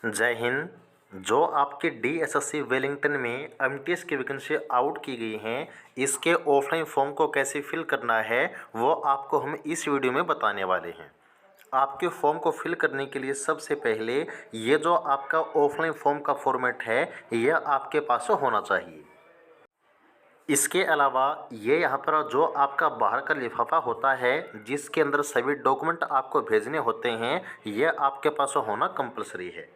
जय हिंद। जो आपके डीएसएससी वेलिंगटन में एमटीएस की वैकेंसी आउट की गई हैं, इसके ऑफलाइन फॉर्म को कैसे फिल करना है वो आपको हम इस वीडियो में बताने वाले हैं। आपके फॉर्म को फिल करने के लिए सबसे पहले ये जो आपका ऑफलाइन फॉर्म का फॉर्मेट है यह आपके पास होना चाहिए। इसके अलावा ये यहाँ पर जो आपका बाहर का लिफाफा होता है जिसके अंदर सभी डॉक्यूमेंट आपको भेजने होते हैं, यह आपके पास होना कंपलसरी है।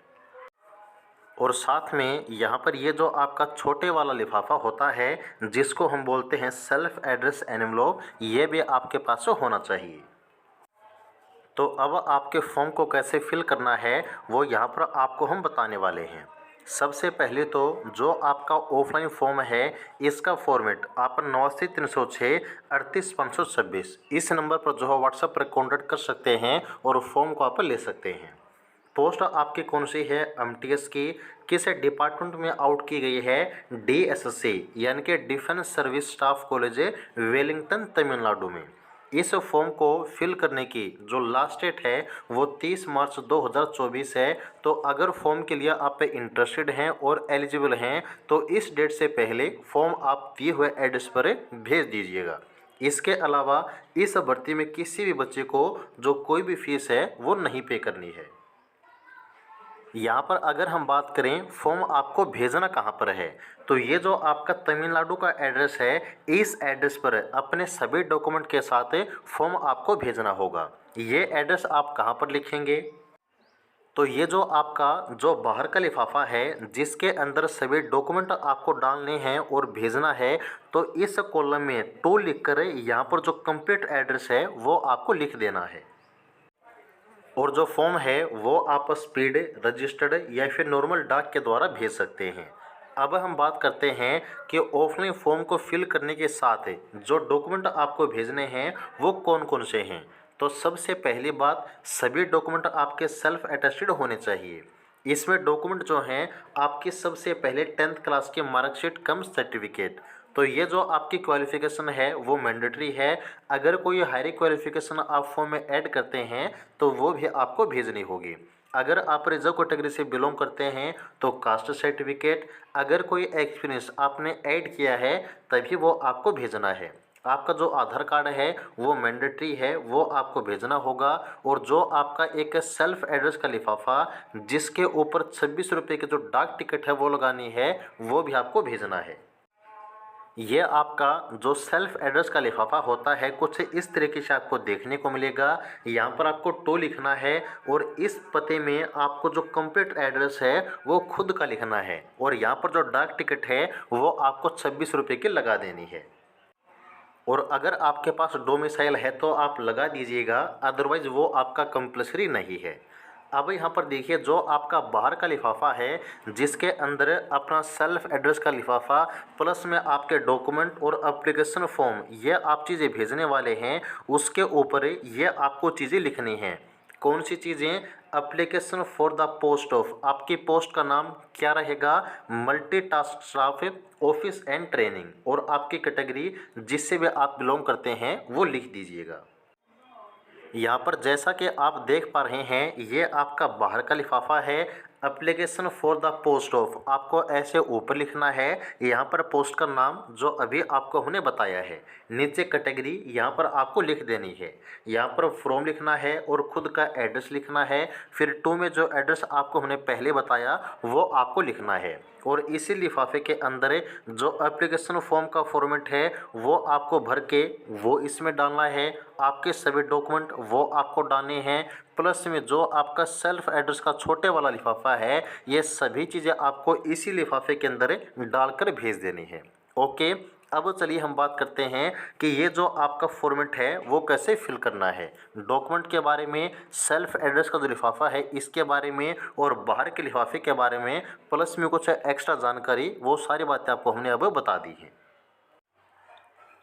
और साथ में यहाँ पर ये जो आपका छोटे वाला लिफाफा होता है जिसको हम बोलते हैं सेल्फ एड्रेस एनवेलप, ये भी आपके पास होना चाहिए। तो अब आपके फॉर्म को कैसे फिल करना है वो यहाँ पर आपको हम बताने वाले हैं। सबसे पहले तो जो आपका ऑफलाइन फॉर्म है इसका फॉर्मेट आप 89 306 38 526 इस नंबर पर जो है व्हाट्सएप पर कॉन्टैक्ट कर सकते हैं और फॉर्म को आप ले सकते हैं। पोस्ट आपकी कौन सी है, एमटीएस की, किस डिपार्टमेंट में आउट की गई है, डीएसएससी यानी कि defence service staff college Wellington Tamil Nadu में। इस फॉर्म को फिल करने की जो लास्ट डेट है वो 30 मार्च 2024 है। तो अगर फॉर्म के लिए आप इंटरेस्टेड हैं और एलिजिबल हैं तो इस डेट से पहले फॉर्म आप दिए हुए एड्रेस पर भेज दीजिएगा। इसके अलावा इस भर्ती में किसी भी बच्चे को जो कोई भी फीस है वो नहीं पे करनी है। यहाँ पर अगर हम बात करें फॉर्म आपको भेजना कहाँ पर है, तो ये जो आपका तमिलनाडु का एड्रेस है इस एड्रेस पर अपने सभी डॉक्यूमेंट के साथ फॉर्म आपको भेजना होगा। ये एड्रेस आप कहाँ पर लिखेंगे, तो ये जो आपका जो बाहर का लिफाफा है जिसके अंदर सभी डॉक्यूमेंट आपको डालने हैं और भेजना है, तो इस कॉलम में 2 लिखकर यहाँ पर जो कंप्लीट एड्रेस है वो आपको लिख देना है। और जो फॉर्म है वो आप स्पीड, रजिस्टर्ड या फिर नॉर्मल डाक के द्वारा भेज सकते हैं। अब हम बात करते हैं कि ऑफलाइन फॉर्म को फिल करने के साथ जो डॉक्यूमेंट आपको भेजने हैं वो कौन कौन से हैं। तो सबसे पहली बात, सभी डॉक्यूमेंट आपके सेल्फ अटेस्टेड होने चाहिए। इसमें डॉक्यूमेंट जो हैं आपकी सबसे पहले 10th क्लास की मार्कशीट कम सर्टिफिकेट। तो ये जो आपकी क्वालिफ़िकेशन है वो मैंडेटरी है। अगर कोई हायर क्वालिफ़िकेशन आप फॉर्म में ऐड करते हैं तो वो भी आपको भेजनी होगी। अगर आप रिजर्व कैटेगरी से बिलोंग करते हैं तो कास्ट सर्टिफिकेट, अगर कोई एक्सपीरियंस आपने ऐड किया है तभी वो आपको भेजना है। आपका जो आधार कार्ड है वो मैंडेटरी है, वो आपको भेजना होगा। और जो आपका एक सेल्फ एड्रेस का लिफाफा जिसके ऊपर 26 रुपये की जो डाक टिकट है वो लगानी है, वो भी आपको भेजना है। ये आपका जो सेल्फ एड्रेस का लिफाफा होता है कुछ इस तरीके से आपको देखने को मिलेगा। यहाँ पर आपको टो लिखना है और इस पते में आपको जो कंप्लीट एड्रेस है वो खुद का लिखना है। और यहाँ पर जो डाक टिकट है वो आपको 26 रुपये की लगा देनी है। और अगर आपके पास डोमिसाइल है तो आप लगा दीजिएगा, अदरवाइज़ वो आपका कंपल्सरी नहीं है। अब यहाँ पर देखिए जो आपका बाहर का लिफाफा है जिसके अंदर अपना सेल्फ एड्रेस का लिफाफा प्लस में आपके डॉक्यूमेंट और एप्लीकेशन फॉर्म ये आप चीज़ें भेजने वाले हैं, उसके ऊपर ये आपको चीज़ें लिखनी हैं। कौन सी चीज़ें, application for the post of, आपकी पोस्ट का नाम क्या रहेगा, multitask staff office and training, और आपकी कैटेगरी जिससे भी आप बिलोंग करते हैं वो लिख दीजिएगा। यहाँ पर जैसा कि आप देख पा रहे हैं ये आपका बाहर का लिफाफा है। Application for the post of आपको ऐसे ऊपर लिखना है, यहाँ पर पोस्ट का नाम जो अभी आपको हमने बताया है, नीचे कैटेगरी यहाँ पर आपको लिख देनी है, यहाँ पर फ्रॉम लिखना है और खुद का एड्रेस लिखना है। फिर 2 में जो एड्रेस आपको हमने पहले बताया वो आपको लिखना है। और इसी लिफाफे के अंदर जो एप्लीकेशन फॉर्म का फॉर्मेट है वो आपको भर के वो इसमें डालना है। आपके सभी डॉक्यूमेंट वो आपको डालने हैं, प्लस में जो आपका सेल्फ एड्रेस का छोटे वाला लिफाफा है ये सभी चीज़ें आपको इसी लिफाफे के अंदर डालकर भेज देनी है। ओके, अब चलिए हम बात करते हैं कि ये जो आपका फॉर्मेट है वो कैसे फिल करना है। डॉक्यूमेंट के बारे में, सेल्फ एड्रेस का जो लिफाफा है इसके बारे में और बाहर के लिफाफे के बारे में प्लस में कुछ एक्स्ट्रा जानकारी, वो सारी बातें आपको हमने अब बता दी हैं।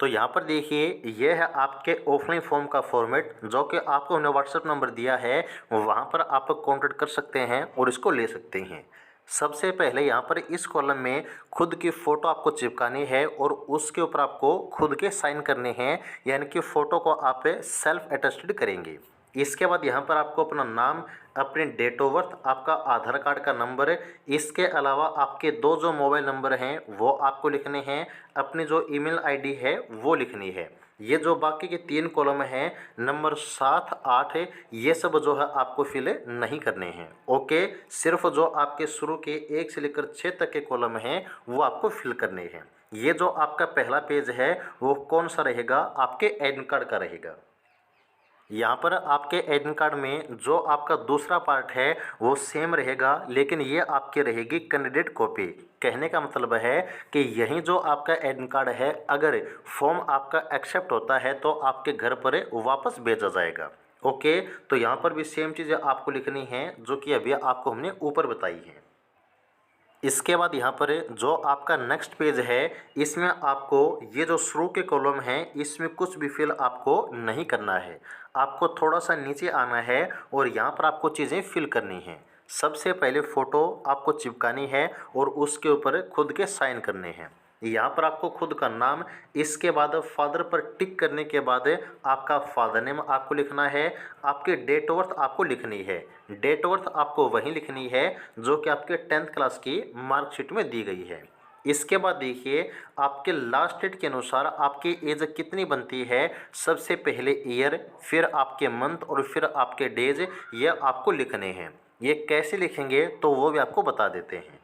तो यहाँ पर देखिए ये है आपके ऑफलाइन फॉर्म का फॉर्मेट जो कि आपको हमने व्हाट्सएप नंबर दिया है, वहाँ पर आप कॉन्टैक्ट कर सकते हैं और इसको ले सकते हैं। सबसे पहले यहाँ पर इस कॉलम में खुद की फ़ोटो आपको चिपकानी है और उसके ऊपर आपको खुद के साइन करने हैं, यानी कि फ़ोटो को आप सेल्फ अटेस्टेड करेंगे। इसके बाद यहाँ पर आपको अपना नाम, अपनी डेट ऑफ बर्थ, आपका आधार कार्ड का नंबर, इसके अलावा आपके दो जो मोबाइल नंबर हैं वो आपको लिखने हैं, अपनी जो ईमेल आईडी है वो लिखनी है। ये जो बाकी के 3 कॉलम हैं नंबर 7, 8 ये सब जो है आपको फिल नहीं करने हैं। ओके, सिर्फ जो आपके शुरू के 1 से लेकर 6 तक के कॉलम हैं वो आपको फिल करने हैं। ये जो आपका पहला पेज है वो कौन सा रहेगा, आपके एडमिट कार्ड का रहेगा। यहाँ पर आपके एडमिट कार्ड में जो आपका दूसरा पार्ट है वो सेम रहेगा, लेकिन ये आपकी रहेगी कैंडिडेट कॉपी। कहने का मतलब है कि यही जो आपका एडमिट कार्ड है, अगर फॉर्म आपका एक्सेप्ट होता है तो आपके घर पर वापस भेजा जाएगा। ओके, तो यहाँ पर भी सेम चीज़ें आपको लिखनी है जो कि अभी आपको हमने ऊपर बताई हैं। इसके बाद यहाँ पर जो आपका नेक्स्ट पेज है इसमें आपको ये जो शुरू के कॉलम हैं इसमें कुछ भी फिल आपको नहीं करना है। आपको थोड़ा सा नीचे आना है और यहाँ पर आपको चीज़ें फिल करनी हैं। सबसे पहले फ़ोटो आपको चिपकानी है और उसके ऊपर खुद के साइन करने हैं। यहाँ पर आपको खुद का नाम, इसके बाद फादर पर टिक करने के बाद आपका फादर नेम आपको लिखना है, आपकी डेट ऑफ बर्थ आपको लिखनी है। डेट ऑफ बर्थ आपको वही लिखनी है जो कि आपके 10th क्लास की मार्कशीट में दी गई है। इसके बाद देखिए आपके लास्ट डेट के अनुसार आपकी एज कितनी बनती है। सबसे पहले ईयर, फिर आपके मंथ और फिर आपके डेज, ये आपको लिखने हैं। ये कैसे लिखेंगे तो वो भी आपको बता देते हैं।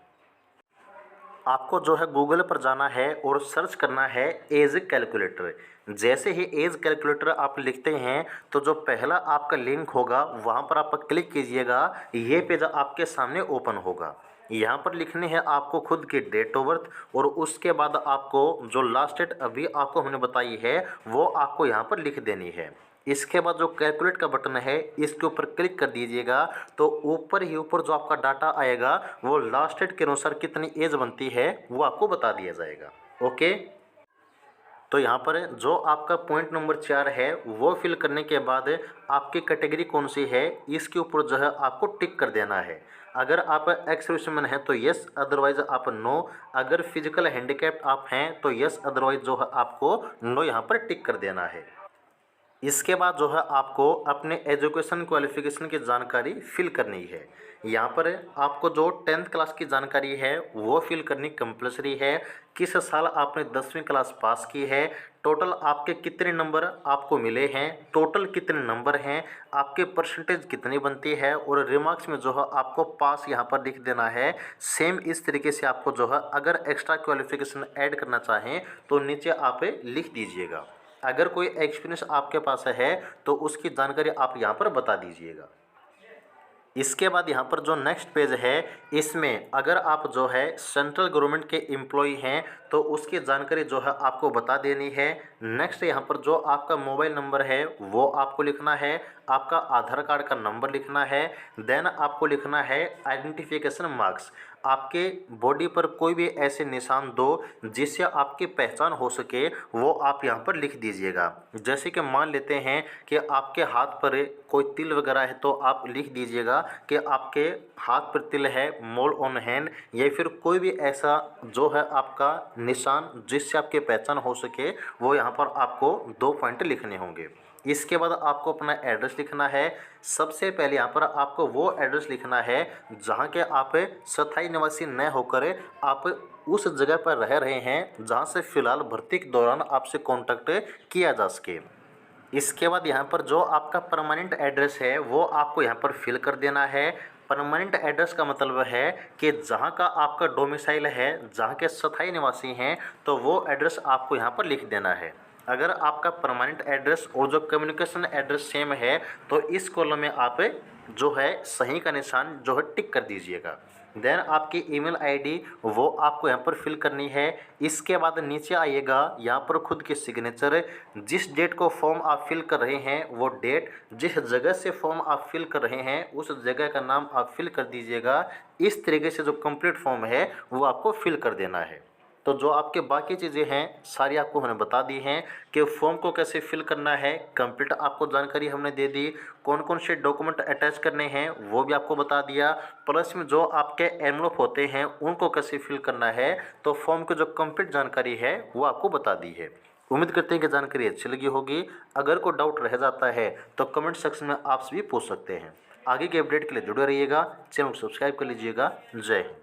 आपको जो है गूगल पर जाना है और सर्च करना है एज कैलकुलेटर। जैसे ही एज कैलकुलेटर आप लिखते हैं तो जो पहला आपका लिंक होगा वहाँ पर आप क्लिक कीजिएगा, ये पेज आपके सामने ओपन होगा। यहाँ पर लिखने हैं आपको खुद की डेट ऑफ बर्थ और उसके बाद आपको जो लास्ट डेट अभी आपको हमने बताई है वो आपको यहाँ पर लिख देनी है। इसके बाद जो कैलकुलेट का बटन है इसके ऊपर क्लिक कर दीजिएगा तो ऊपर ही ऊपर जो आपका डाटा आएगा वो लास्ट डेट के अनुसार कितनी एज बनती है वो आपको बता दिया जाएगा। ओके, तो यहाँ पर जो आपका पॉइंट नंबर 4 है वो फिल करने के बाद आपकी कैटेगरी कौन सी है इसके ऊपर जो है आपको टिक कर देना है। अगर आप एक्स सर्विसमैन हैं तो यस, अदरवाइज आप नो। अगर फिजिकल हैंडीकैप्ड आप हैं तो यस, अदरवाइज जो है आपको नो यहाँ पर टिक कर देना है। इसके बाद जो है आपको अपने एजुकेशन क्वालिफ़िकेशन की जानकारी फिल करनी है। यहाँ पर आपको जो 10th क्लास की जानकारी है वो फिल करनी कंपलसरी है। किस साल आपने 10वीं क्लास पास की है, टोटल आपके कितने नंबर आपको मिले हैं, टोटल कितने नंबर हैं, आपके परसेंटेज कितनी बनती है और रिमार्क्स में जो है आपको पास यहाँ पर लिख देना है। सेम इस तरीके से आपको जो है अगर एक्स्ट्रा क्वालिफ़िकेशन ऐड करना चाहें तो नीचे आप लिख दीजिएगा। अगर कोई एक्सपीरियंस आपके पास है तो उसकी जानकारी आप यहाँ पर बता दीजिएगा। इसके बाद यहाँ पर जो नेक्स्ट पेज है इसमें अगर आप जो है सेंट्रल गवर्नमेंट के एम्प्लॉई हैं तो उसकी जानकारी जो है आपको बता देनी है। नेक्स्ट यहाँ पर जो आपका मोबाइल नंबर है वो आपको लिखना है, आपका आधार कार्ड का नंबर लिखना है, देन आपको लिखना है आइडेंटिफिकेशन मार्क्स। आपके बॉडी पर कोई भी ऐसे निशान दो जिससे आपकी पहचान हो सके वो आप यहाँ पर लिख दीजिएगा। जैसे कि मान लेते हैं कि आपके हाथ पर कोई तिल वगैरह है तो आप लिख दीजिएगा कि आपके हाथ पर तिल है, मोल ऑन हैंड, या फिर कोई भी ऐसा जो है आपका निशान जिससे आपकी पहचान हो सके वो यहाँ पर आपको 2 पॉइंट लिखने होंगे। इसके बाद आपको अपना एड्रेस लिखना है। सबसे पहले यहाँ पर आपको वो एड्रेस लिखना है जहाँ के आप स्थायी निवासी न होकर आप उस जगह पर रह रहे हैं जहाँ से फ़िलहाल भर्ती के दौरान आपसे कांटेक्ट किया जा सके। इसके बाद यहाँ पर जो आपका परमानेंट एड्रेस है वो आपको यहाँ पर फिल कर देना है। परमानेंट एड्रेस का मतलब है कि जहाँ का आपका डोमिसाइल है, जहाँ के स्थायी निवासी हैं, तो वो एड्रेस आपको यहाँ पर लिख देना है। अगर आपका परमानेंट एड्रेस और जो कम्युनिकेशन एड्रेस सेम है तो इस कॉलम में आप जो है सही का निशान जो है टिक कर दीजिएगा। देन आपकी ईमेल आईडी वो आपको यहाँ पर फिल करनी है। इसके बाद नीचे आइएगा, यहाँ पर खुद की सिग्नेचर, जिस डेट को फॉर्म आप फिल कर रहे हैं वो डेट, जिस जगह से फॉर्म आप फिल कर रहे हैं उस जगह का नाम आप फिल कर दीजिएगा। इस तरीके से जो कंप्लीट फॉर्म है वो आपको फिल कर देना है। तो जो आपके बाकी चीज़ें हैं सारी आपको हमने बता दी हैं कि फॉर्म को कैसे फिल करना है, कंप्लीट आपको जानकारी हमने दे दी। कौन कौन से डॉक्यूमेंट अटैच करने हैं वो भी आपको बता दिया, प्लस में जो आपके एनवलप होते हैं उनको कैसे फिल करना है, तो फॉर्म की जो कंप्लीट जानकारी है वो आपको बता दी है। उम्मीद करते हैं कि जानकारी अच्छी लगी होगी। अगर कोई डाउट रह जाता है तो कमेंट सेक्शन में आपसे भी पूछ सकते हैं। आगे के अपडेट के लिए जुड़े रहिएगा, चैनल को सब्सक्राइब कर लीजिएगा। जय हिंद।